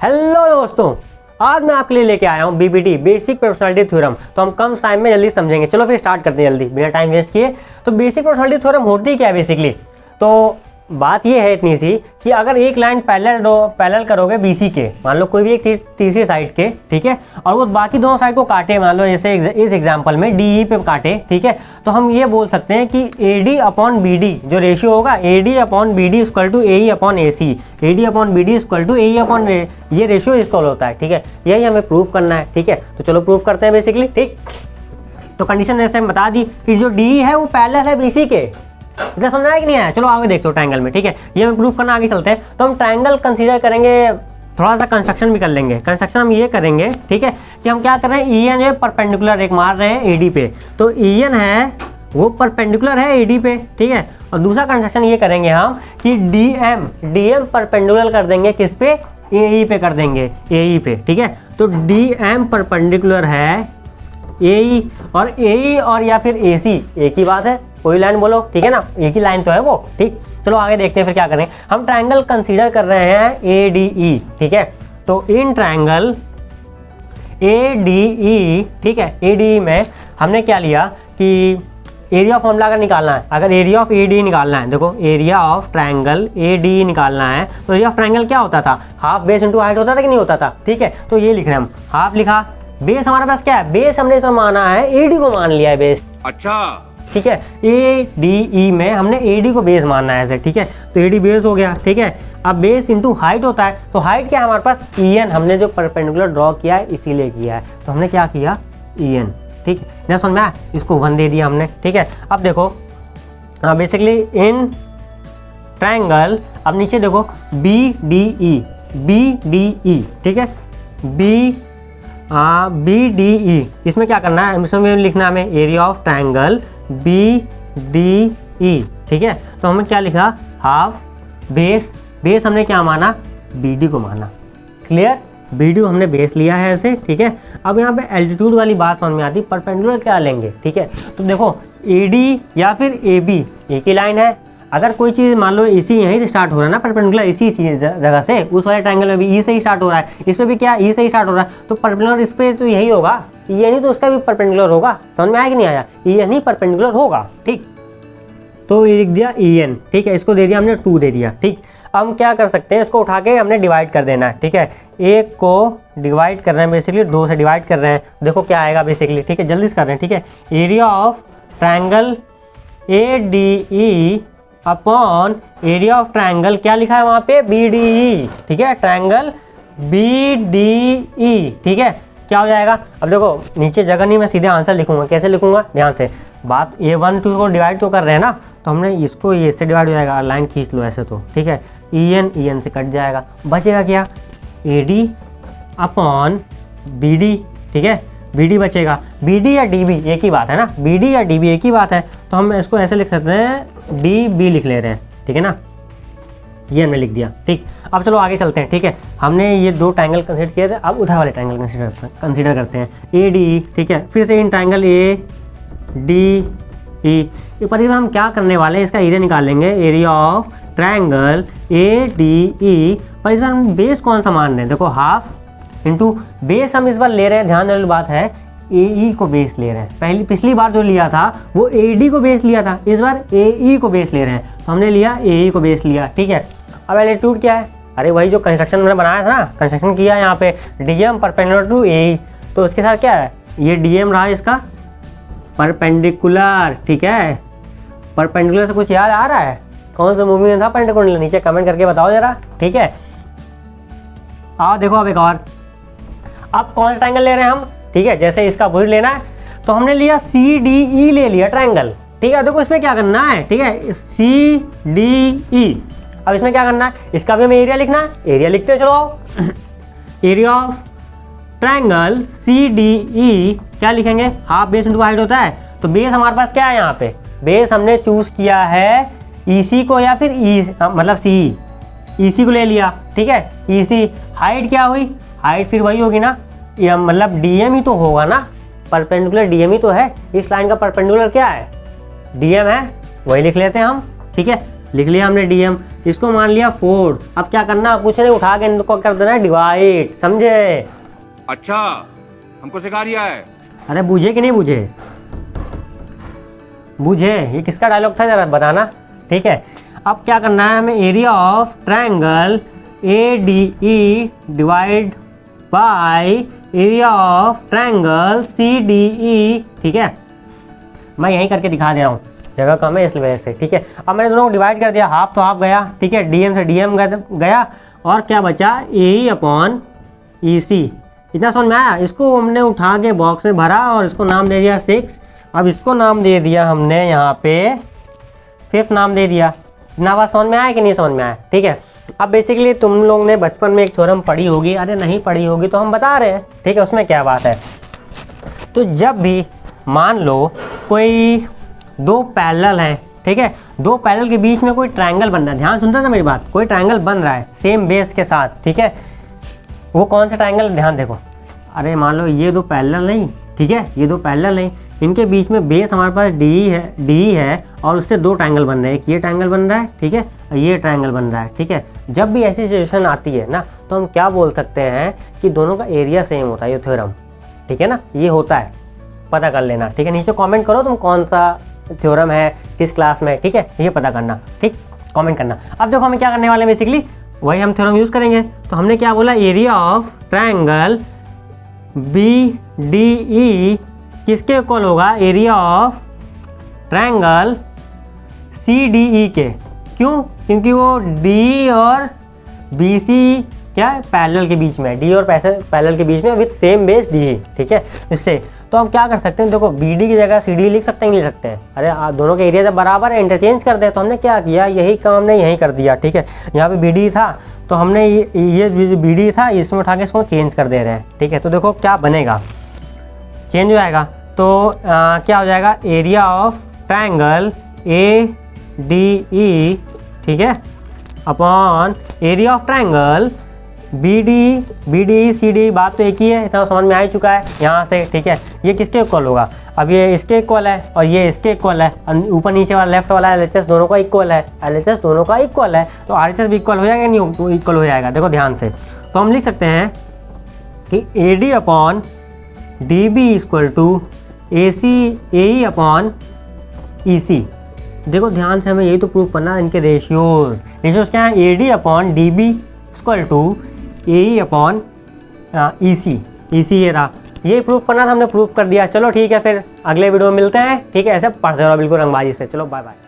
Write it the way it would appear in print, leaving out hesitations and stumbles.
Hello दोस्तों, आज मैं आपके लिए लेके आया हूँ बीबीटी बेसिक प्रोपोर्शनलिटी थ्योरम। तो हम कम टाइम में जल्दी समझेंगे। चलो फिर स्टार्ट करते हैं जल्दी बिना टाइम वेस्ट किए। तो बेसिक प्रोपोर्शनलिटी थ्योरम होती क्या है बेसिकली? तो बात ये है इतनी सी कि अगर एक लाइन पैरेलल करोगे बीसी के, मान लो कोई भी एक तीसरी साइड के, ठीक है, और वो बाकी दोनों साइड को काटे, मान लो जैसे इस एग्जांपल में डीई पे काटे, ठीक है, तो हम ये बोल सकते हैं कि एडी अपॉन बीडी जो रेशियो होगा, AD upon BD equal to AE upon AC, AD upon BD equal to AE upon ये रेशियो इक्वल होता है, ठीक है। यही हमें प्रूव करना है, ठीक है। तो चलो प्रूव करते हैं बेसिकली, ठीक। तो कंडीशन जैसे हम बता दी कि जो डी है वो पैरेलल है बीसी के। इतना समझना है कि नहीं आया? चलो आगे देखते हो ट्रायंगल में, ठीक है। ये हमें प्रूफ करना, आगे चलते हैं। तो हम ट्रायंगल कंसीडर करेंगे, थोड़ा सा कंस्ट्रक्शन भी कर लेंगे। कंस्ट्रक्शन हम ये करेंगे, ठीक है, कि हम क्या कर रहे हैं, ई एन जो परपेंडिकुलर एक मार रहे हैं एडी पे, तो ई एन है वो परपेंडिकुलर है एडी पे, ठीक है। और दूसरा कंस्ट्रक्शन ये करेंगे हम कि डी एम परपेंडिकुलर कर देंगे किस पे, ए पे कर देंगे, ए पे, ठीक है। तो डी एम परपेंडिकुलर है ए और या फिर ए सी, एक ही बात है, कोई लाइन बोलो, ठीक है ना, एक ही लाइन तो है वो, ठीक। चलो आगे देखते हैं फिर क्या करें। हम ट्रायंगल कंसीडर कर रहे हैं ए डी ई, ठीक है। तो in triangle A D E, ठीक है, ए डी ई में हमने क्या लिया कि एरिया फॉर्मूला अगर निकालना है, अगर एरिया ऑफ ए डी निकालना है, देखो area of triangle A D निकालना है, तो एरिया ऑफ ट्रायंगल क्या होता था, हाफ बेस इंटू हाइट होता था कि नहीं होता था, ठीक है। तो ये लिख रहे हैं हम, हाफ लिखा, बेस हमारे पास क्या है, बेस हमने इसमें माना है एडी को मान लिया है बेस, अच्छा, ठीक है। ए डी ई में हमने ए डी को बेस मानना है ऐसे, ठीक है। तो ए डी बेस हो गया, ठीक है। अब बेस इंटू हाइट होता है, तो हाइट क्या है हमारे पास, ई एन, हमने जो परपेंडिकुलर ड्रॉ किया है इसीलिए किया है, तो हमने क्या किया, ई एन, ठीक है। ना समझ में आया? इसको 1 दे दिया हमने, ठीक है। अब देखो बेसिकली इन ट्रायंगल, अब नीचे देखो बी डी ई, ठीक है, बी डी ई, इसमें क्या करना है, इसमें लिखना है हमें area of triangle B D E, ठीक है। तो हमें क्या लिखा, हाफ बेस हमने क्या माना, बी डी को माना, क्लियर। बी डी को हमने बेस लिया है ऐसे, ठीक है। अब यहाँ पे एल्टीट्यूड वाली बात समझ में आती, परपेंडिकुलर क्या लेंगे, ठीक है। तो देखो ए डी या फिर ए बी एक ही लाइन है, अगर कोई चीज़ मान लो इसी यहीं से स्टार्ट हो रहा है ना, परपेंडिकुलर इसी चीज जगह से, उस वाले ट्रायंगल में भी ई से ही स्टार्ट हो रहा है, इस पे भी क्या ई से ही स्टार्ट हो रहा है, तो परपेंडिकुलर इस पे तो यही होगा, ये नहीं तो उसका भी परपेंडिकुलर होगा। समझ में आया कि नहीं आया? ये नहीं परपेंडिकुलर होगा, ठीक। तो ये लिख दिया ई एन, ठीक है, इसको दे दिया हमने 2 दे दिया, ठीक। अब हम क्या कर सकते हैं, इसको उठा के हमने डिवाइड कर देना है, ठीक है। एक को डिवाइड कर रहे हैं बेसिकली, 2 से डिवाइड कर रहे हैं, देखो क्या आएगा बेसिकली, ठीक है, जल्दी से कर रहे हैं, ठीक है। Area of triangle A D E upon area of triangle क्या लिखा है वहाँ पे, बी डी ई, ठीक है, ट्रायंगल बी डी ई, ठीक है। क्या हो जाएगा, अब देखो नीचे जगह नहीं, मैं सीधे आंसर लिखूंगा, कैसे लिखूंगा, ध्यान से बात, ए 1 2 को डिवाइड तो कर रहे हैं ना, तो हमने इसको ये से डिवाइड हो जाएगा, लाइन खींच लो ऐसे तो, ठीक है। ई एन से कट जाएगा, बचेगा क्या, A D upon B D, ठीक है, बी डी बचेगा, बी डी या डी बी एक ही बात है ना, बी डी या डी बी एक ही बात है, तो हम इसको ऐसे लिख सकते हैं, डी बी लिख ले रहे हैं, ठीक है ना, ये हमने लिख दिया, ठीक। अब चलो आगे चलते हैं, ठीक है। हमने ये 2 ट्रायंगल कंसीडर किए थे, अब उधर वाले ट्रायंगल कंसीडर करते हैं, ए डी ई, ठीक है। फिर से in triangle A D E पर हम क्या करने वाले हैं, इसका एरिया निकालेंगे, area of triangle A D E, पर इस बार हम बेस कौन सा मान रहे हैं, देखो हाफ इंटू बेस हम इस बार ले रहे हैं, ध्यान देने वाली बात है, ए ई को बेस ले रहे हैं, पिछली बार जो लिया था वो ए डी को बेस लिया था, इस बार ए ई को बेस ले रहे हैं, तो हमने लिया ए ई को बेस लिया, ठीक है। अब एल्टीट्यूड क्या है, अरे वही जो कंस्ट्रक्शन मैंने बनाया था ना, कंस्ट्रक्शन किया यहाँ पे, डी एम परपेंडिकुलर टू ए ई, तो उसके साथ क्या है, ये डी एम रहा इसका परपेंडिकुलर, ठीक है। परपेंडिकुलर से कुछ याद आ रहा है, कौन सा मूवी में था परपेंडिकुलर, नीचे कमेंट करके बताओ जरा, ठीक है। आओ देखो अब एक और, अब कौन सा ट्रायंगल ले रहे हैं हम, ठीक है, जैसे इसका बुरी लेना है, तो हमने लिया सी डी ई ले लिया ट्रायंगल, ठीक है। देखो इसमें क्या करना है, ठीक है, सी डी ई, अब इसमें क्या करना है, इसका भी हमें एरिया लिखना है, एरिया लिखते हैं, चलो आओ। Area of triangle C D E क्या लिखेंगे, हाफ बेस इंटू हाइट होता है, तो बेस हमारे पास क्या है यहाँ पे, बेस हमने चूज किया है ईसी को या फिर मतलब सी, ईसी को ले लिया, ठीक है, ईसी। हाइट क्या हुई, हाइट फिर वही होगी ना, मतलब डीएम ही तो होगा ना, परपेंडिकुलर डीएम ही तो है, इस लाइन का परपेंडिकुलर क्या है, डीएम है, वही लिख लेते हैं हम, ठीक है। लिख लिया हमने DM, इसको मान लिया फोर्स। अब क्या करना, कुछ नहीं, उठा के इनको कर देना डिवाइड, समझे? अच्छा, हमको सिखा रिया है। अरे बुझे कि नहीं बुझे? बुझे? ये किसका डायलॉग था जरा बताना, ठीक है। अब क्या करना है हमें, area of triangle ADE divide by area of triangle CDE, ठीक है। मैं यहीं करके दिखा दे रहा हूँ, जगह कम है इस वजह से, ठीक है। अब मैंने दोनों को डिवाइड कर दिया, हाफ तो हाफ गया, ठीक है, DM से DM गया और क्या बचा, AE/EC। इतना समझ में आया? इसको हमने उठा के बॉक्स में भरा और इसको नाम दे दिया 6। अब इसको नाम दे दिया हमने यहाँ पे 5th नाम दे दिया। इतना बात समझ में आया कि नहीं समझ में आया, ठीक है। अब बेसिकली तुम लोग ने बचपन में एक थ्योरम पढ़ी होगी, अरे नहीं पढ़ी होगी तो हम बता रहे हैं, ठीक है, उसमें क्या बात है। तो जब भी मान लो कोई दो पैरेलल हैं, ठीक है, दो पैरेलल के बीच में कोई ट्रायंगल बन रहा है, ध्यान सुनते ना मेरी बात, कोई ट्रायंगल बन रहा है सेम बेस के साथ, ठीक है। वो कौन सा ट्रायंगल, ध्यान देखो। अरे मान लो ये दो पैरेलल नहीं, ठीक है, ये दो पैरेलल नहीं, इनके बीच में बेस हमारे पास DE है और उससे दो ट्रायंगल बन रहे हैं, एक ये ट्रायंगल बन रहा है, ठीक है, और ये ट्रायंगल बन रहा है, ठीक है। जब भी ऐसी सिचुएशन आती है ना, तो हम क्या बोल सकते हैं कि दोनों का एरिया सेम होता है, ये थ्योरम, ठीक है ना, ये होता है, पता कर लेना, ठीक है। नीचे कमेंट करो तुम कौन सा थ्योरम है, किस क्लास में, ठीक है, ये पता करना, ठीक, कमेंट करना। अब देखो हमें क्या करने वाले हैं, बेसिकली वही हम थ्योरम यूज़ करेंगे। तो हमने क्या बोला, एरिया ऑफ ट्रायंगल BDE किसके इक्वल होगा, एरिया ऑफ ट्रायंगल CDE के। क्यों? क्योंकि वो D और BC क्या है, पैरेलल के बीच में, D और पैरेलल के बीच में विथ सेम बेस DE, ठीक है। इससे तो हम क्या कर सकते हैं, देखो BD की जगह CD लिख सकते हैं, नहीं लिख सकते हैं? अरे दोनों के एरिया जब बराबर है, इंटरचेंज कर दें। तो हमने क्या किया, यही काम हमने यहीं कर दिया, ठीक है। यहाँ पे BD था तो हमने ये BD था, इसमें उठा के इसको चेंज कर दे रहे हैं, ठीक है। तो देखो क्या बनेगा, चेंज हो जाएगा। तो क्या हो जाएगा, एरिया ऑफ ट्रायंगल ADE, ठीक है, upon area of triangle BDE CD। बात तो एक ही है, इतना समझ में आ ही चुका है यहाँ से, ठीक है। ये किसके इक्वल होगा, अब ये इसके इक्वल है और ये इसके इक्वल है, ऊपर नीचे वाला लेफ्ट वाला LHS दोनों का इक्वल है, LHS दोनों का इक्वल है, तो RHS भी इक्वल हो जाएगा, नहीं इक्वल हो जाएगा। देखो ध्यान से, तो हम लिख सकते हैं कि AD/DB AE/EC। देखो ध्यान से, हमें यही तो प्रूफ करना है, इनके रेशियोज क्या है, AD/DB AE/EC। EC ये रहा, ये प्रूफ करना था, हमने प्रूफ कर दिया। चलो ठीक है, फिर अगले वीडियो में मिलते हैं, ठीक है। ऐसे पढ़ते रहो बिल्कुल रंगबाजी से। चलो बाय बाय।